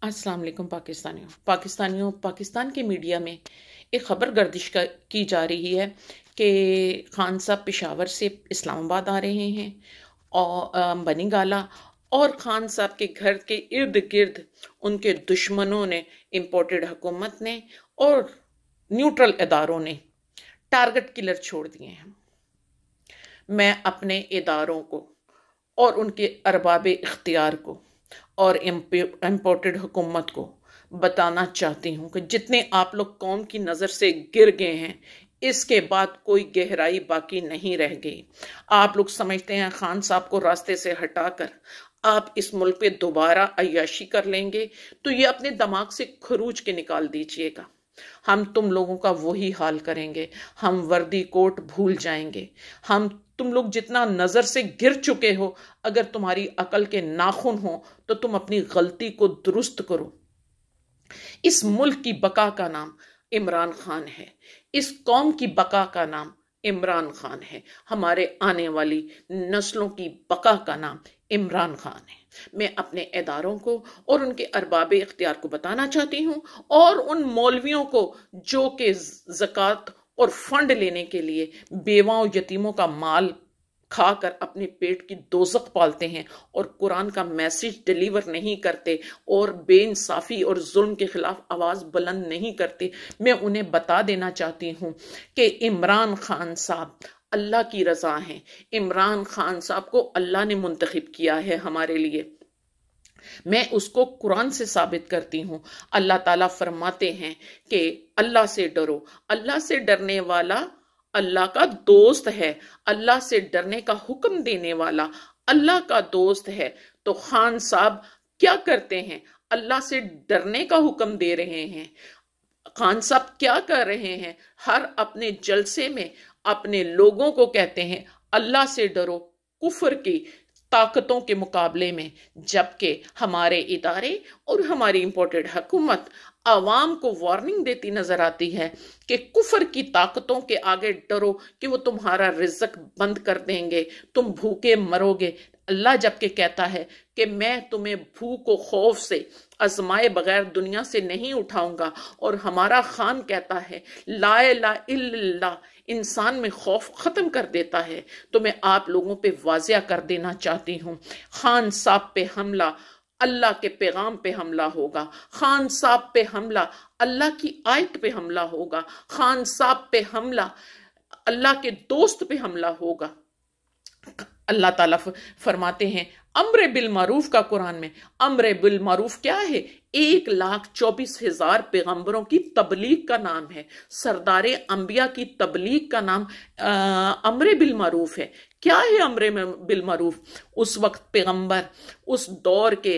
अस्सलाम वालेकुम पाकिस्तानियों पाकिस्तान के मीडिया में एक खबर गर्दिश की जा रही है कि खान साहब पेशावर से इस्लामाबाद आ रहे हैं और बनी गाला और खान साहब के घर के इर्द गिर्द उनके दुश्मनों ने, इम्पोर्टेड हुकूमत ने और न्यूट्रल इदारों ने टारगेट किलर छोड़ दिए हैं। मैं अपने इदारों को और उनके अरबाब इख्तियार को और इम्पोर्टेड हुकूमत को बताना चाहती हूँ कि जितने आप लोग कौम की नज़र से गिर गए हैं, इसके बाद कोई गहराई बाकी नहीं रह गई। आप लोग समझते हैं खान साहब को रास्ते से हटाकर आप इस मुल्क पे दोबारा अय्याशी कर लेंगे, तो ये अपने दिमाग से खरूज के निकाल दीजिएगा। हम तुम लोगों का वही हाल करेंगे। हम वर्दी कोट भूल जाएंगे। हम तुम लोग जितना नजर से गिर चुके हो, अगर तुम्हारी अकल के नाखून हो तो तुम अपनी गलती को दुरुस्त करो। इस मुल्क की बका का नाम इमरान खान है। इस कौम की बका का नाम इमरान खान है। हमारे आने वाली नस्लों की बका का नाम इमरान खान है। मैं अपने इदारों को और उनके अरबाब इख्तियार को बताना चाहती हूँ, और उन मौलवियों को जो कि ज़कात और फंड लेने के लिए बेवाओं यतीमों का माल खाकर अपने पेट की दोज़ख पालते हैं और कुरान का मैसेज डिलीवर नहीं करते और बेइंसाफी और जुल्म के खिलाफ आवाज़ बुलंद नहीं करते, मैं उन्हें बता देना चाहती हूँ कि इमरान खान साहब अल्लाह की रज़ा हैं। इमरान खान साहब को अल्लाह ने मुंतखब किया है हमारे लिए। मैं उसको कुरान से साबित करती हूँ। अल्लाह ताला फरमाते हैं कि अल्लाह से डरो। अल्लाह से डरने वाला अल्लाह का दोस्त है। अल्लाह से डरने का हुक्म देने वाला अल्लाह का दोस्त है। तो खान साहब क्या करते हैं? अल्लाह से डरने का हुक्म दे रहे हैं। खान साहब क्या कर रहे हैं? हर अपने जलसे में अपने लोगों को कहते हैं अल्लाह से डरो कुफर की ताकतों के मुकाबले में, जबकि हमारे इदारे और हमारी इम्पोर्टेड हुकूमत आवाम को वार्निंग देती नजर आती है कि कुफर की ताकतों के आगे डरो कि वो तुम्हारा रिज़्क बंद कर देंगे, तुम भूखे मरोगे। अल्लाह जबकि कहता है कि मैं तुम्हें भूख और खौफ से आजमाए बगैर दुनिया से नहीं उठाऊंगा, और हमारा खान कहता है ला इलाहा इल्लल्लाह इंसान में खौफ खत्म कर देता है। तो मैं आप लोगों पे वाजिया कर देना चाहती हूँ, खान साहब पे हमला अल्लाह के पैगाम पे हमला होगा। खान साहब पे हमला अल्लाह की आयत पे हमला होगा। खान साहब पे हमला अल्लाह के दोस्त पे हमला होगा। अल्लाह ताला फरमाते हैं अम्र बिल मारूफ का कुरान में, अम्र बिल मारूफ क्या है? 1,24,000 पैगंबरों की तबलीग का नाम है। सरदारे अंबिया की तबलीग का नाम अम्र बिल मारूफ है। क्या है अम्र बिल मारूफ? उस वक्त पैगंबर उस दौर के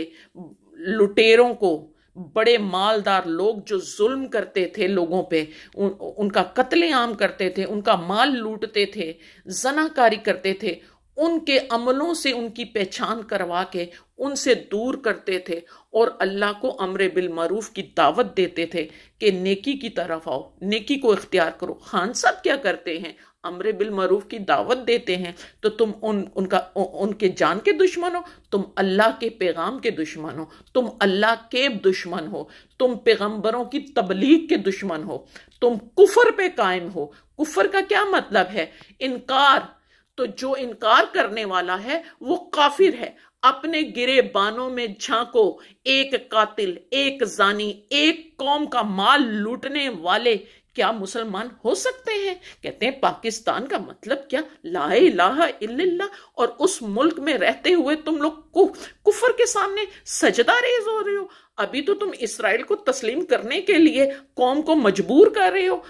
लुटेरों को, बड़े मालदार लोग जो जुल्म करते थे लोगों पे, उनका कत्लेआम करते थे, उनका माल लूटते थे, जनाकारी करते थे, उनके अमलों से उनकी पहचान करवा के उनसे दूर करते थे और अल्लाह को अम्र बिल मारूफ की दावत देते थे कि नेकी की तरफ आओ, नेकी को इख्तियार करो। खान साहब क्या करते हैं? अम्र बिल मारूफ की दावत देते हैं। तो तुम उनके जान के दुश्मन हो, तुम अल्लाह के पैगाम के दुश्मन हो, तुम अल्लाह के दुश्मन हो, तुम पैगंबरों की तबलीग के दुश्मन हो, तुम कुफर पे कायम हो। कुफर का क्या मतलब है? इनकार। तो जो इनकार करने वाला है वो काफिर है। अपने गिरे बानों में झांको, एक कातिल, एक जानी, एक कौम का माल लूटने वाले क्या मुसलमान हो सकते हैं? कहते हैं पाकिस्तान का मतलब क्या? ला इलाहा इल्लल्लाह। और उस मुल्क में रहते हुए तुम लोग कुफर के सामने सजदा रेज हो रहे हो। अभी तो तुम इसराइल को तस्लीम करने के लिए कौम को मजबूर कर रहे हो,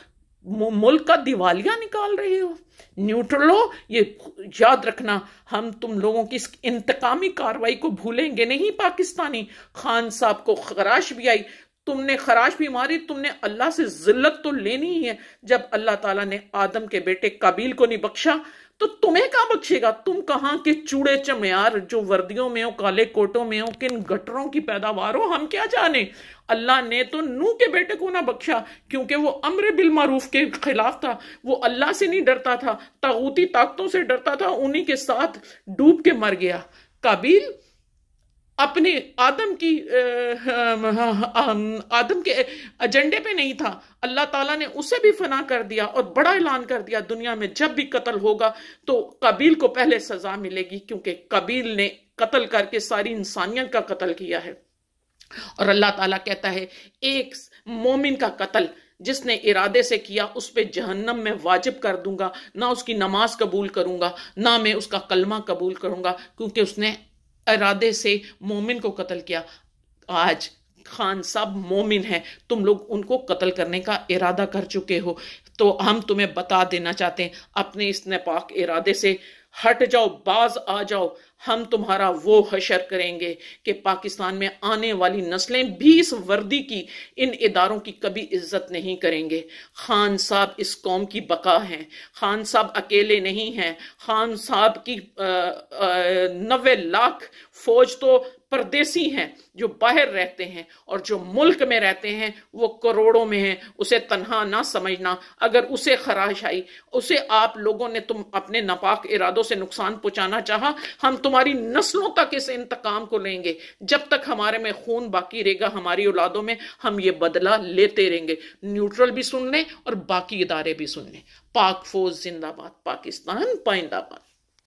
मुल्क का दिवालिया निकाल रहे हो। न्यूट्रलो, ये याद रखना, हम तुम लोगों की इस इंतकामी कार्रवाई को भूलेंगे नहीं। पाकिस्तानी खान साहब को खराश भी आई, तुमने खराश भी मारी, तुमने अल्लाह से जिल्लत तो लेनी ही है। जब अल्लाह ताला ने आदम के बेटे काबिल को नहीं बख्शा तो तुम्हें कहां बख्शेगा? तुम कहां के चूड़े चमयार जो वर्दियों में हो, काले कोटों में हो, किन गटरों की पैदावार हो, हम क्या जाने। अल्लाह ने तो नूह के बेटे को ना बख्शा क्योंकि वो अम्र बिल मारूफ के खिलाफ था। वो अल्लाह से नहीं डरता था, तागूती ताकतों से डरता था, उन्हीं के साथ डूब के मर गया। काबिल अपने आदम के एजेंडे पे नहीं था, अल्लाह ताला ने उसे भी फना कर दिया और बड़ा ऐलान कर दिया, दुनिया में जब भी कत्ल होगा तो कबील को पहले सजा मिलेगी, क्योंकि कबील ने कत्ल करके सारी इंसानियत का कत्ल किया है। और अल्लाह ताला कहता है एक मोमिन का कत्ल जिसने इरादे से किया उस पे जहन्नम में वाजिब कर दूंगा, ना उसकी नमाज कबूल करूंगा, ना मैं उसका कलमा कबूल करूंगा, क्योंकि उसने इरादे से मोमिन को कत्ल किया। आज खान साहब मोमिन है, तुम लोग उनको कत्ल करने का इरादा कर चुके हो, तो हम तुम्हें बता देना चाहते हैं अपने इस नापाक इरादे से हट जाओ, बाज आ जाओ। हम तुम्हारा वो हशर करेंगे कि पाकिस्तान में आने वाली नस्लें भी इस वर्दी की, इन इदारों की कभी इज्जत नहीं करेंगे। खान साहब इस कौम की बका हैं, खान साहब अकेले नहीं हैं, खान साहब की 90 लाख फौज तो परदेसी हैं जो बाहर रहते हैं, और जो मुल्क में रहते हैं वो करोड़ों में हैं। उसे तन्हा ना समझना, अगर उसे खराश आई, उसे आप लोगों ने तुम अपने नापाक इरादों से नुकसान पहुंचाना चाहा, हम तुम्हारी नस्लों तक इस इंतकाम को लेंगे। जब तक हमारे में खून बाकी रहेगा, हमारी औलादों में, हम ये बदला लेते रहेंगे। न्यूट्रल भी सुन लें और बाकी इदारे भी सुन लें। पाक फौज जिंदाबाद, पाकिस्तान पाइंदाबाद।